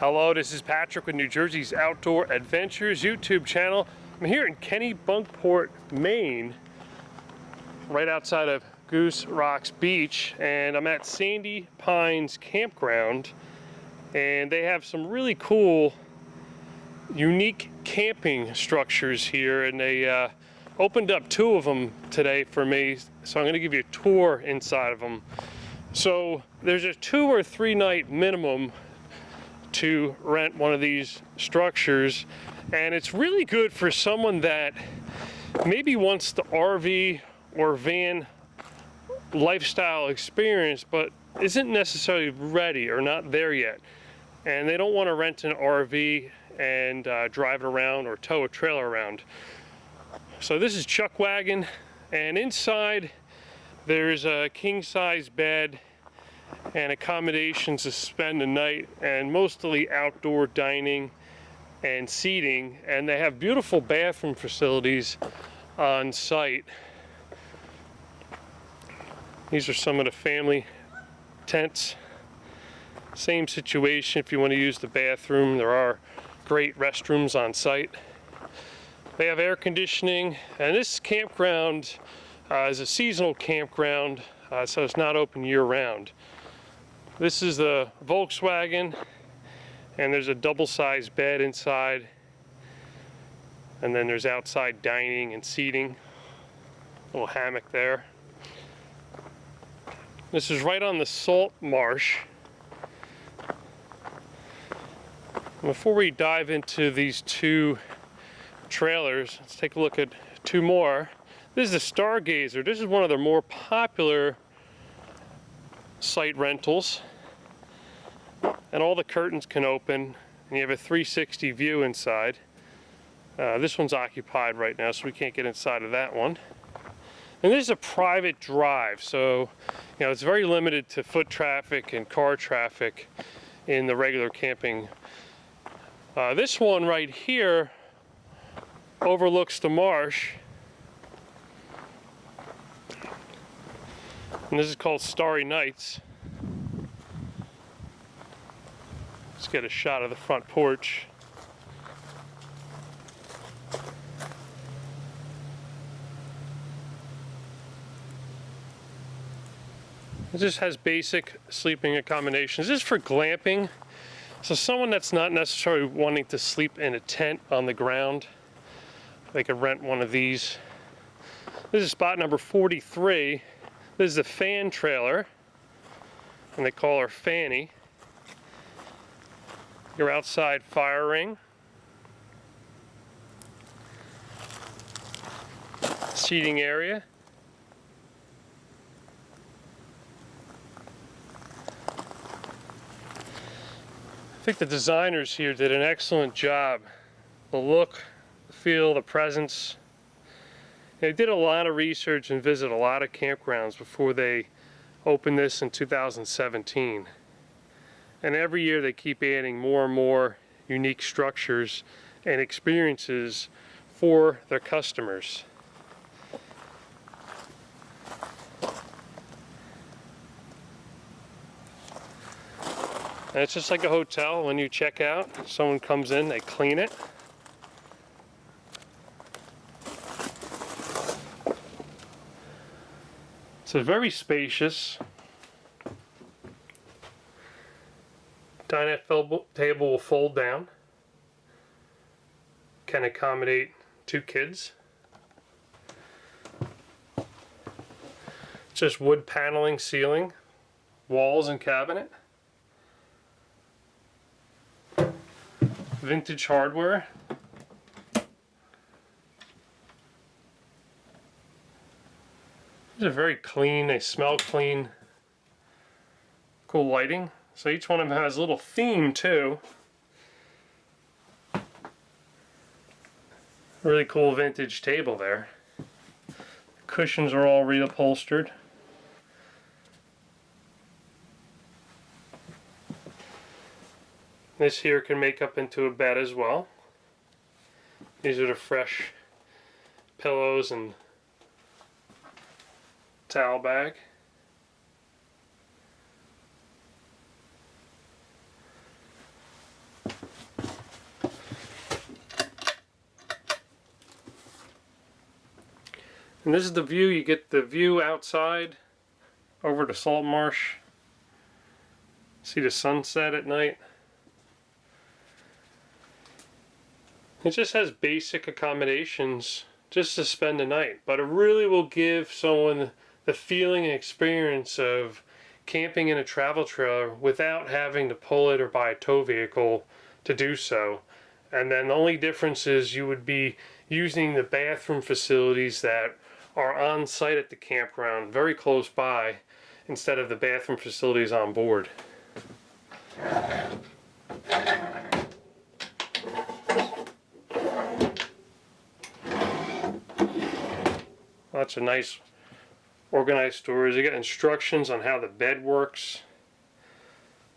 Hello, this is Patrick with New Jersey's Outdoor Adventures YouTube channel. I'm here in Kennebunkport, Maine, right outside of Goose Rocks Beach, and I'm at Sandy Pines Campground, and they have some really cool, unique camping structures here, and they opened up 2 of them today for me, so I'm going to give you a tour inside of them. So there's a 2 or 3 night minimum to rent one of these structures, and it's really good for someone that maybe wants the RV or van lifestyle experience but isn't necessarily ready or not there yet, and they don't want to rent an RV and drive it around or tow a trailer around. So this is Chuck Wagon, and inside there's a king-size bed and accommodations to spend the night, and mostly outdoor dining and seating, and they have beautiful bathroom facilities on site. These are some of the family tents. Same situation if you want to use the bathroom. There are great restrooms on site. They have air conditioning, and this campground is a seasonal campground, so it's not open year-round. This is the Volkswagen, and there's a double-sized bed inside, and then there's outside dining and seating. A little hammock there. This is right on the salt marsh. Before we dive into these 2 trailers, let's take a look at 2 more. This is the Stargazer. This is one of their more popular site rentals, and all the curtains can open, and you have a 360 view inside. This one's occupied right now, so we can't get inside of that one. And this is a private drive, so you know it's very limited to foot traffic and car traffic in the regular camping. This one right here overlooks the marsh, and this is called Starry Nights. Let's get a shot of the front porch. It just has basic sleeping accommodations. This is for glamping, so someone that's not necessarily wanting to sleep in a tent on the ground, they could rent one of these. This is spot number 43. This is a fan trailer, and they call her Fanny. Your outside fire ring, seating area, I think the designers here did an excellent job. The look, the feel, the presence. They did a lot of research and visited a lot of campgrounds before they opened this in 2017. And every year they keep adding more and more unique structures and experiences for their customers. And it's just like a hotel. When you check out, someone comes in, they clean it. So very spacious. Dinette table will fold down. Can accommodate 2 kids. Just wood paneling ceiling, walls and cabinet. Vintage hardware. These are very clean, they smell clean. Cool lighting. So each one of them has a little theme too. Really cool vintage table there. Cushions are all reupholstered. This here can make up into a bed as well. These are the fresh pillows and towel bag. And this is the view. You get the view outside over the salt marsh. See the sunset at night. It just has basic accommodations just to spend the night, but it really will give someone the feeling and experience of camping in a travel trailer without having to pull it or buy a tow vehicle to do so. And then the only difference is you would be using the bathroom facilities that are on site at the campground, very close by, instead of the bathroom facilities on board. Lots of nice organized storage. You got instructions on how the bed works.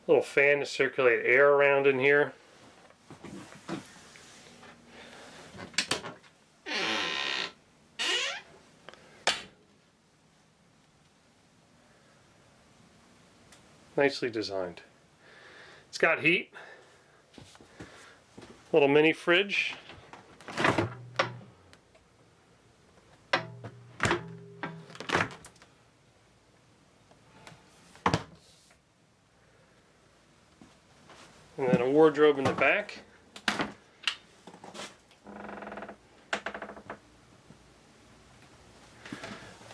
Little fan to circulate air around in here. Nicely designed. It's got heat. Little mini fridge. And then a wardrobe in the back.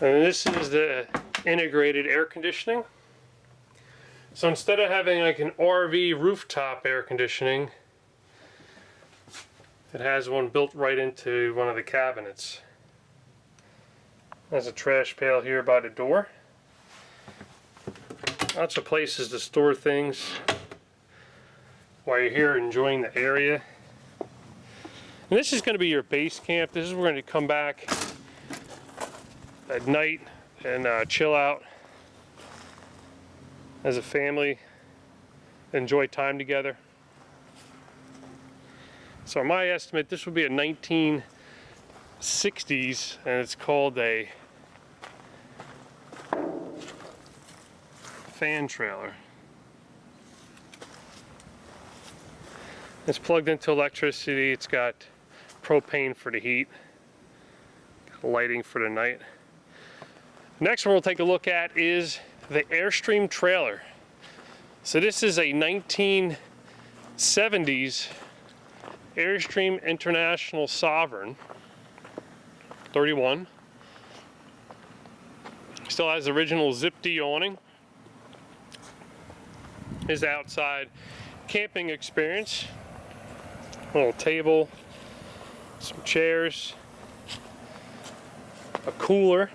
And this is the integrated air conditioning. So instead of having like an RV rooftop air conditioning, it has one built right into one of the cabinets. There's a trash pail here by the door. Lots of places to store things while you're here enjoying the area. And this is going to be your base camp. This is where we're going to come back at night and chill out as a family, enjoy time together. So my estimate, this would be a 1960s, and it's called a fan trailer. It's plugged into electricity. It's got propane for the heat, lighting for the night. Next one we'll take a look at is the Airstream trailer. So this is a 1970s Airstream International Sovereign 31. Still has the original zip-D awning. His outside camping experience. A little table, some chairs, a cooler,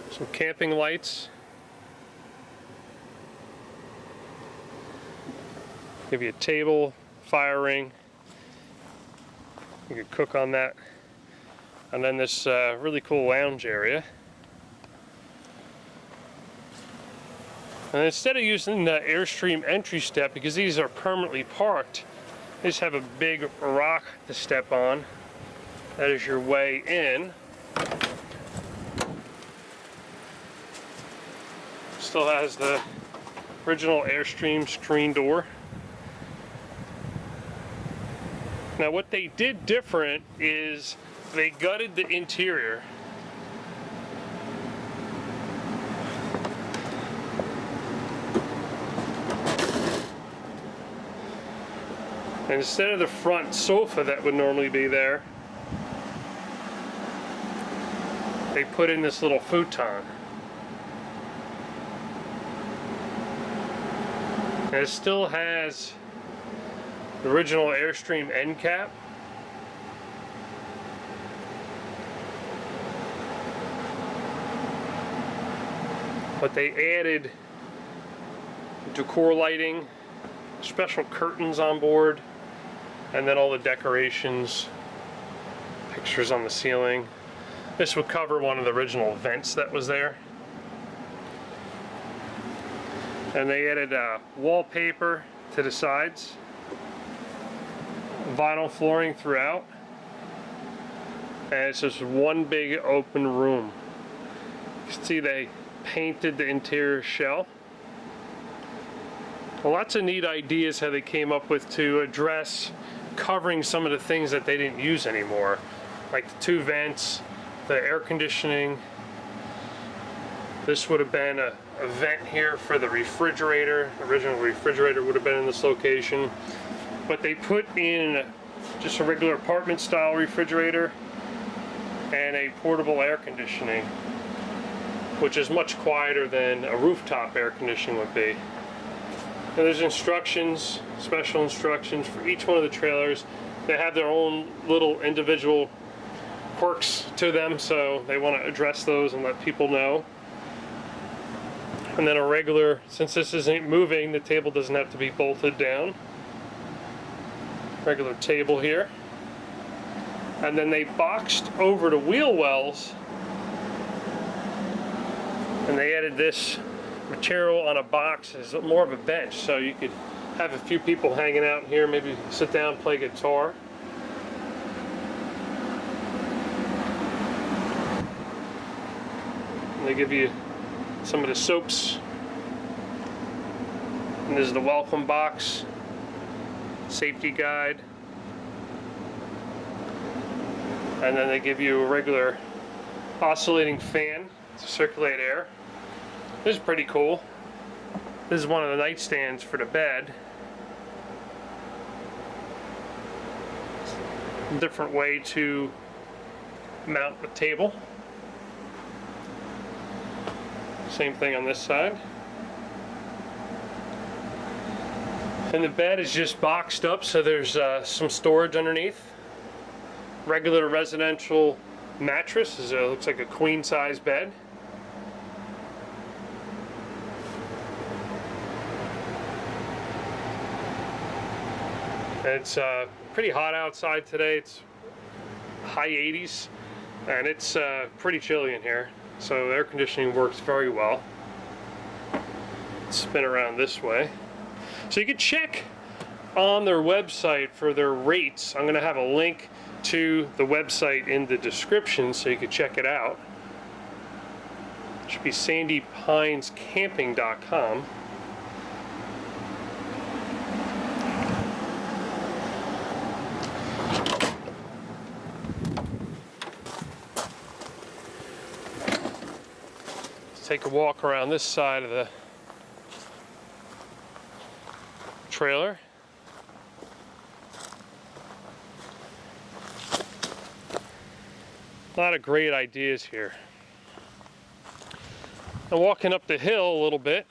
some camping lights. Give you a table, fire ring. You could cook on that. And then this really cool lounge area. And instead of using the Airstream entry step, because these are permanently parked, they just have a big rock to step on. That is your way in. Still has the original Airstream screen door. Now what they did different is they gutted the interior. And instead of the front sofa that would normally be there, they put in this little futon. And it still has the original Airstream end cap. But they added decor lighting, special curtains on board, and then all the decorations, pictures on the ceiling. This would cover one of the original vents that was there. And they added wallpaper to the sides, vinyl flooring throughout, and it's just one big open room. You can see they painted the interior shell. Well, lots of neat ideas how they came up with to address covering some of the things that they didn't use anymore. like the 2 vents, the air conditioning. This would have been a vent here for the refrigerator. The original refrigerator would have been in this location. But they put in just a regular apartment style refrigerator and a portable air conditioning, which is much quieter than a rooftop air conditioning would be. And there's instructions, special instructions for each one of the trailers. They have their own little individual quirks to them, so they want to address those and let people know. And then a regular, since this isn't moving, the table doesn't have to be bolted down. Regular table here. And then they boxed over the wheel wells, and they added this material on a box as more of a bench, so you could have a few people hanging out here, maybe sit down, play guitar. And they give you some of the soaps. And this is the welcome box, safety guide. And then they give you a regular oscillating fan to circulate air. This is pretty cool. This is one of the nightstands for the bed. Different way to mount the table. Same thing on this side. And the bed is just boxed up, so there's some storage underneath. Regular residential mattress. Looks like a queen size bed. It's pretty hot outside today. It's high 80s, and it's pretty chilly in here. So the air conditioning works very well. Spin around this way. So you can check on their website for their rates. I'm going to have a link to the website in the description so you can check it out. It should be sandypinescamping.com. Let's take a walk around this side of the trailer. A lot of great ideas here. And walking up the hill a little bit,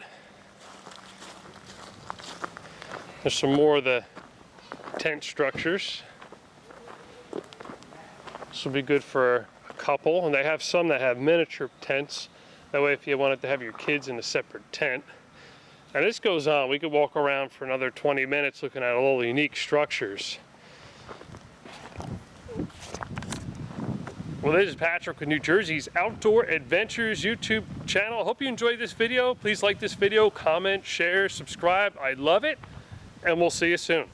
there's some more of the tent structures. This will be good for a couple, and they have some that have miniature tents. That way if you wanted to have your kids in a separate tent. And this goes on. We could walk around for another 20 minutes looking at all the unique structures. Well, this is Patrick with New Jersey's Outdoor Adventures YouTube channel. I hope you enjoyed this video. Please like this video, comment, share, subscribe. I love it, and we'll see you soon.